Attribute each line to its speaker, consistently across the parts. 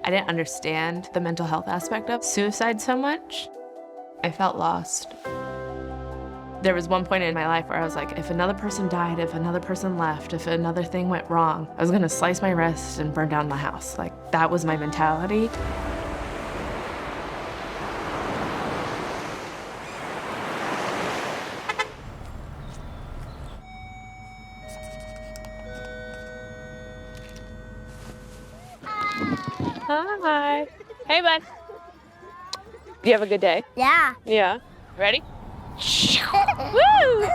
Speaker 1: I didn't understand the mental health aspect of suicide so much. I felt lost. There was one point in my life where I was like, if another person died, if another person left, if another thing went wrong, I was gonna slice my wrist and burn down my house. Like, that was my mentality. Hi. Hey, bud. You have a good day?
Speaker 2: Yeah.
Speaker 1: Yeah. Ready? Woo!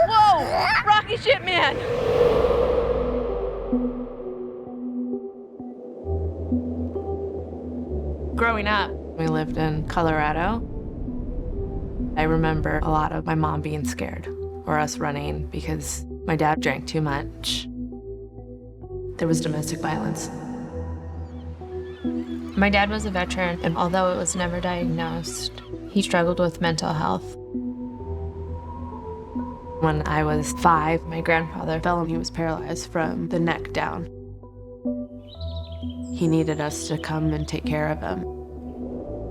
Speaker 1: Whoa! Rocky shit, man! Growing up, we lived in Colorado. I remember a lot of my mom being scared or us running because my dad drank too much. There was domestic violence. My dad was a veteran, and although it was never diagnosed, he struggled with mental health. When I was 5, my grandfather fell and he was paralyzed from the neck down. He needed us to come and take care of him.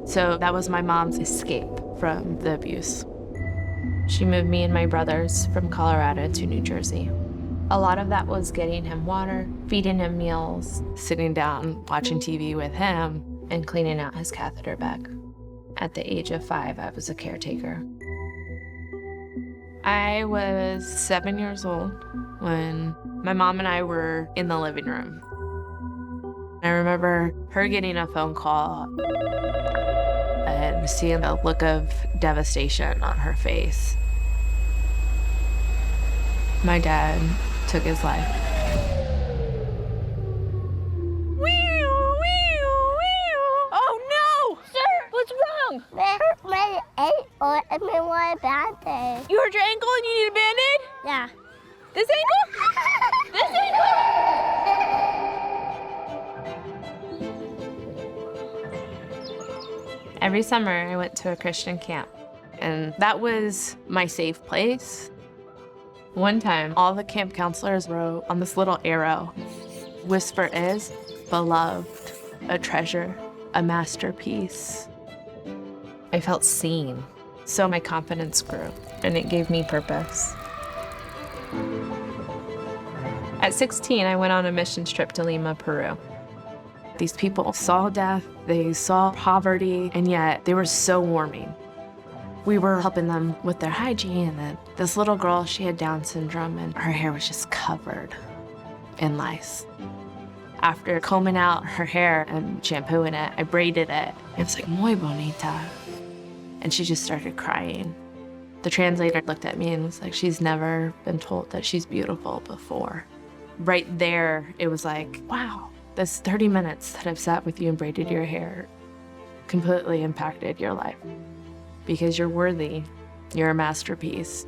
Speaker 1: So that was my mom's escape from the abuse. She moved me and my brothers from Colorado to New Jersey. A lot of that was getting him water, feeding him meals, sitting down, watching TV with him, and cleaning out his catheter bag. At the age of 5, I was a caretaker. I was 7 years old when my mom and I were in the living room. I remember her getting a phone call and seeing a look of devastation on her face. My dad took his life. Oh no!
Speaker 2: Sir!
Speaker 1: What's wrong?
Speaker 2: I hurt my ankle and I want a band-aid.
Speaker 1: You hurt your ankle and you need a Band-Aid?
Speaker 2: Yeah.
Speaker 1: This ankle? This ankle? Every summer I went to a Christian camp, and that was my safe place. One time, all the camp counselors wrote on this little arrow, "Whisper is beloved, a treasure, a masterpiece." I felt seen, so my confidence grew, and it gave me purpose. At 16, I went on a mission trip to Lima, Peru. These people saw death, they saw poverty, and yet they were so warming. We were helping them with their hygiene, and this little girl, she had Down syndrome, and her hair was just covered in lice. After combing out her hair and shampooing it, I braided it. It was like, muy bonita. And she just started crying. The translator looked at me and was like, she's never been told that she's beautiful before. Right there, it was like, wow, this 30 minutes that I've sat with you and braided your hair completely impacted your life. Because you're worthy, you're a masterpiece.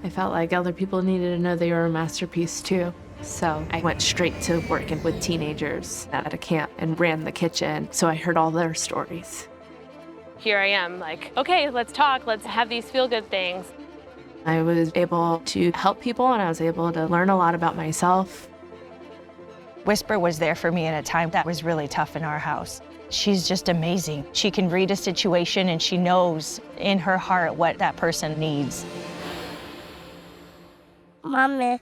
Speaker 1: I felt like other people needed to know they were a masterpiece too. So I went straight to working with teenagers at a camp and ran the kitchen, so I heard all their stories. Here I am, like, okay, let's talk, let's have these feel-good things. I was able to help people, and I was able to learn a lot about myself.
Speaker 3: Whisper was there for me in a time that was really tough in our house. She's just amazing. She can read a situation and she knows in her heart what that person needs.
Speaker 2: Mommy.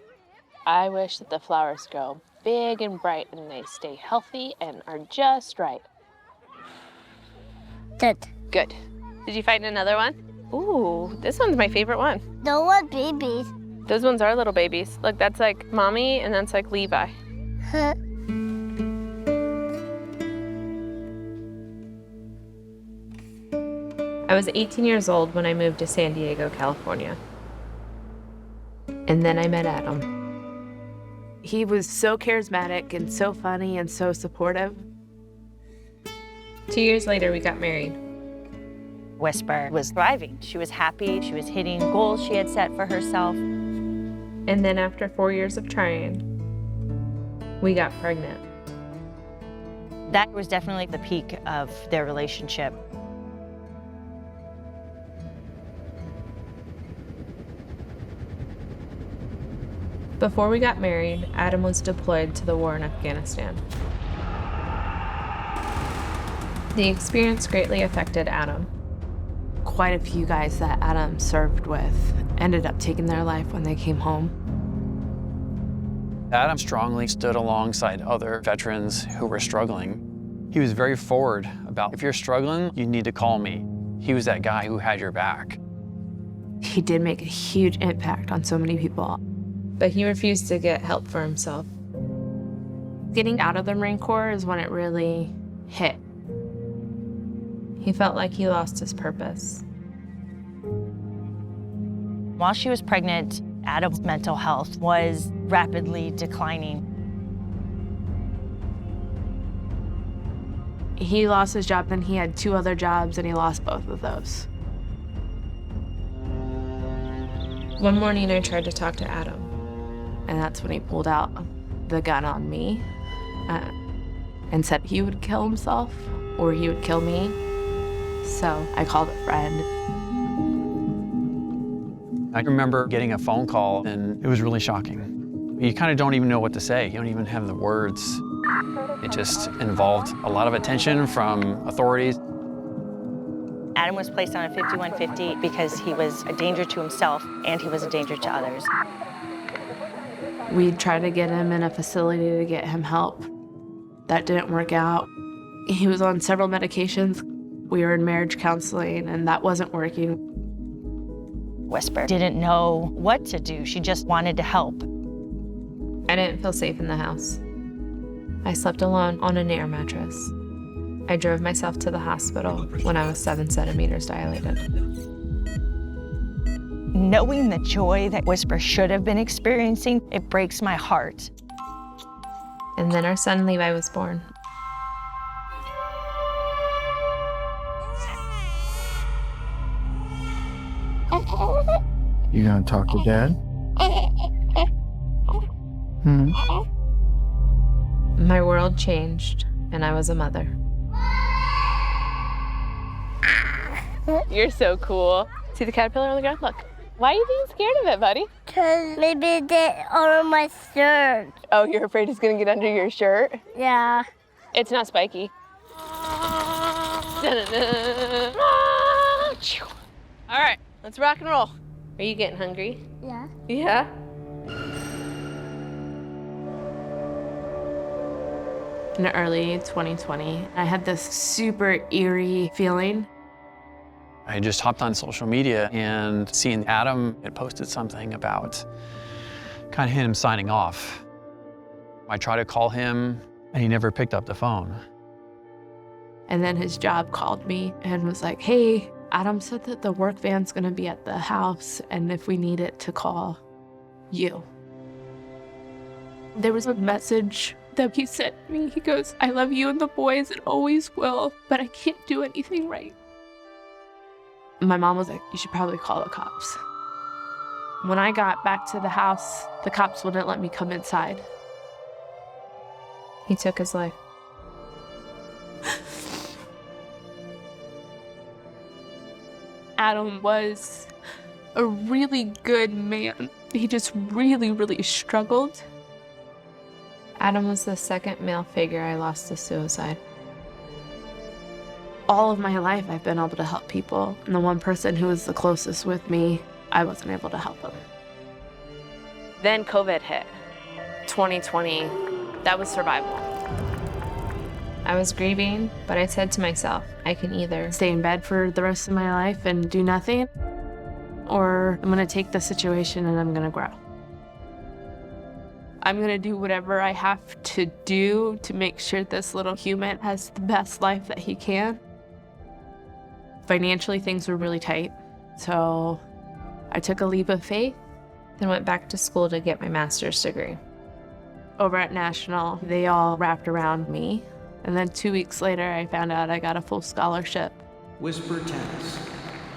Speaker 1: I wish that the flowers grow big and bright and they stay healthy and are just right.
Speaker 2: Good.
Speaker 1: Good. Did you find another one? Ooh, this one's my favorite one.
Speaker 2: Don't want babies.
Speaker 1: Those ones are little babies. Look, that's like Mommy and that's like Levi.
Speaker 2: Huh.
Speaker 1: I was 18 years old when I moved to San Diego, California. And then I met Adam. He was so charismatic and so funny and so supportive. 2 years later, we got married.
Speaker 3: Whisper was thriving. She was happy. She was hitting goals she had set for herself.
Speaker 1: And then after 4 years of trying, we got pregnant.
Speaker 3: That was definitely the peak of their relationship.
Speaker 1: Before we got married, Adam was deployed to the war in Afghanistan. The experience greatly affected Adam. Quite a few guys that Adam served with ended up taking their life when they came home.
Speaker 4: Adam strongly stood alongside other veterans who were struggling. He was very forward about, if you're struggling, you need to call me. He was that guy who had your back.
Speaker 1: He did make a huge impact on so many people, but he refused to get help for himself. Getting out of the Marine Corps is when it really hit. He felt like he lost his purpose.
Speaker 3: While she was pregnant, Adam's mental health was rapidly declining.
Speaker 1: He lost his job, then he had 2 other jobs, and he lost both of those. One morning, I tried to talk to Adam, and that's when he pulled out the gun on me and said he would kill himself or he would kill me. So I called a friend.
Speaker 4: I remember getting a phone call, and it was really shocking. You kind of don't even know what to say. You don't even have the words. It just involved a lot of attention from authorities.
Speaker 3: Adam was placed on a 5150 because he was a danger to himself and he was a danger to others.
Speaker 1: We tried to get him in a facility to get him help. That didn't work out. He was on several medications. We were in marriage counseling, and that wasn't working.
Speaker 3: Whisper didn't know what to do. She just wanted to help.
Speaker 1: I didn't feel safe in the house. I slept alone on an air mattress. I drove myself to the hospital when I was 7 centimeters dilated.
Speaker 3: Knowing the joy that Whisper should have been experiencing, it breaks my heart.
Speaker 1: And then our son Levi was born.
Speaker 5: You gonna talk to Dad?
Speaker 1: My world changed, and I was a mother. You're so cool. See the caterpillar on the ground? Look. Why are you being scared of it, buddy?
Speaker 2: Because maybe it get on my shirt.
Speaker 1: Oh, you're afraid it's gonna get under your shirt?
Speaker 2: Yeah.
Speaker 1: It's not spiky. All right, let's rock and roll. Are you getting hungry?
Speaker 2: Yeah.
Speaker 1: Yeah? In early 2020, I had this super eerie feeling.
Speaker 4: I just hopped on social media and seeing Adam had posted something about kind of him signing off. I tried to call him and he never picked up the phone.
Speaker 1: And then his job called me and was like, hey, Adam said that the work van's gonna be at the house and if we need it to call you. There was a message that he sent me. He goes, I love you and the boys and always will, but I can't do anything right. My mom was like, you should probably call the cops. When I got back to the house, the cops wouldn't let me come inside. He took his life. Adam was a really good man. He just really, really struggled. Adam was the second male figure I lost to suicide. All of my life, I've been able to help people. And the one person who was the closest with me, I wasn't able to help him. Then COVID hit. 2020, that was survival. I was grieving, but I said to myself, I can either stay in bed for the rest of my life and do nothing, or I'm gonna take the situation and I'm gonna grow. I'm gonna do whatever I have to do to make sure this little human has the best life that he can. Financially, things were really tight, so I took a leap of faith and went back to school to get my master's degree. Over at National, they all wrapped around me, and then 2 weeks later, I found out I got a full scholarship.
Speaker 6: Whisper Tennis.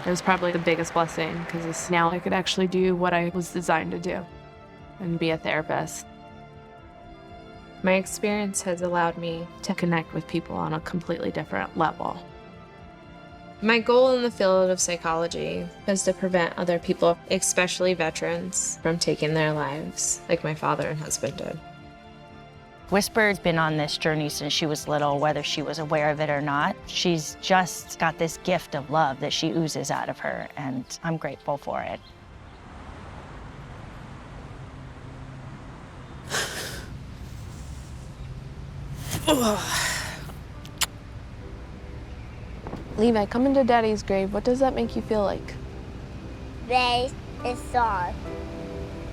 Speaker 1: It was probably the biggest blessing, because now I could actually do what I was designed to do, and be a therapist. My experience has allowed me to connect with people on a completely different level. My goal in the field of psychology is to prevent other people, especially veterans, from taking their lives like my father and husband did.
Speaker 3: Whisper's been on this journey since she was little, whether she was aware of it or not. She's just got this gift of love that she oozes out of her, and I'm grateful for it.
Speaker 1: Levi, coming to Daddy's grave, what does that make you feel like?
Speaker 2: Brave is strong.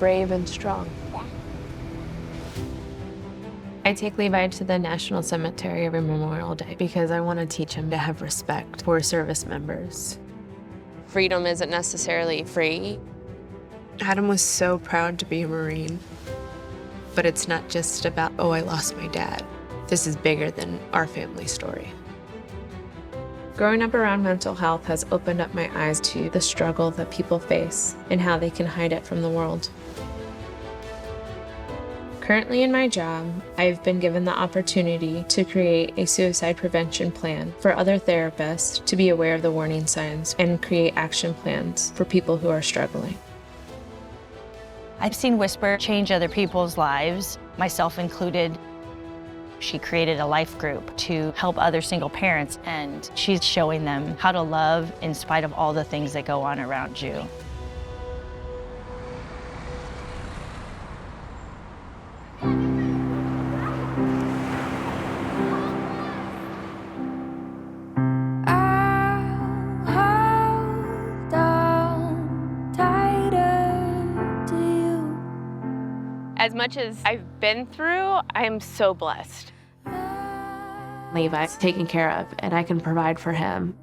Speaker 1: Brave and strong.
Speaker 2: Yeah.
Speaker 1: I take Levi to the National Cemetery every Memorial Day because I want to teach him to have respect for service members. Freedom isn't necessarily free. Adam was so proud to be a Marine, but it's not just about, oh, I lost my dad. This is bigger than our family story. Growing up around mental health has opened up my eyes to the struggle that people face and how they can hide it from the world. Currently in my job, I've been given the opportunity to create a suicide prevention plan for other therapists to be aware of the warning signs and create action plans for people who are struggling.
Speaker 3: I've seen Whisper change other people's lives, myself included. She created a life group to help other single parents, and she's showing them how to love in spite of all the things that go on around you.
Speaker 1: As much as I've been through, I am so blessed. Levi's taken care of, and I can provide for him.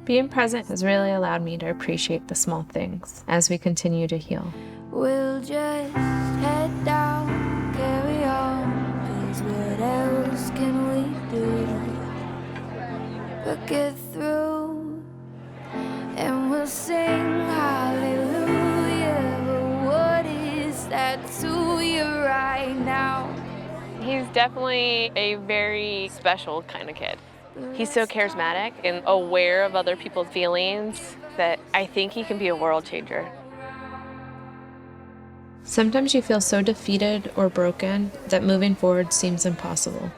Speaker 1: Being present has really allowed me to appreciate the small things as we continue to heal.
Speaker 5: We'll just head down, carry on, 'cause what else can we do? But get through, and we'll sing hallelujah. But what is that to you right now?
Speaker 1: He's definitely a very special kind of kid. He's so charismatic and aware of other people's feelings that I think he can be a world changer. Sometimes you feel so defeated or broken that moving forward seems impossible.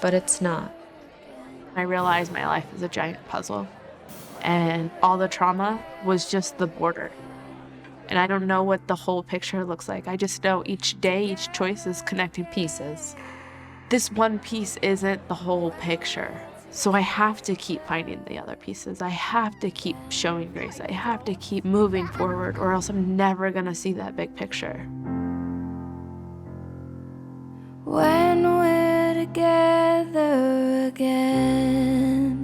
Speaker 1: But it's not. I realized my life is a giant puzzle, and all the trauma was just the border. And I don't know what the whole picture looks like. I just know each day, each choice is connecting pieces. This one piece isn't the whole picture. So I have to keep finding the other pieces. I have to keep showing grace. I have to keep moving forward, or else I'm never gonna see that big picture.
Speaker 5: When we're together again.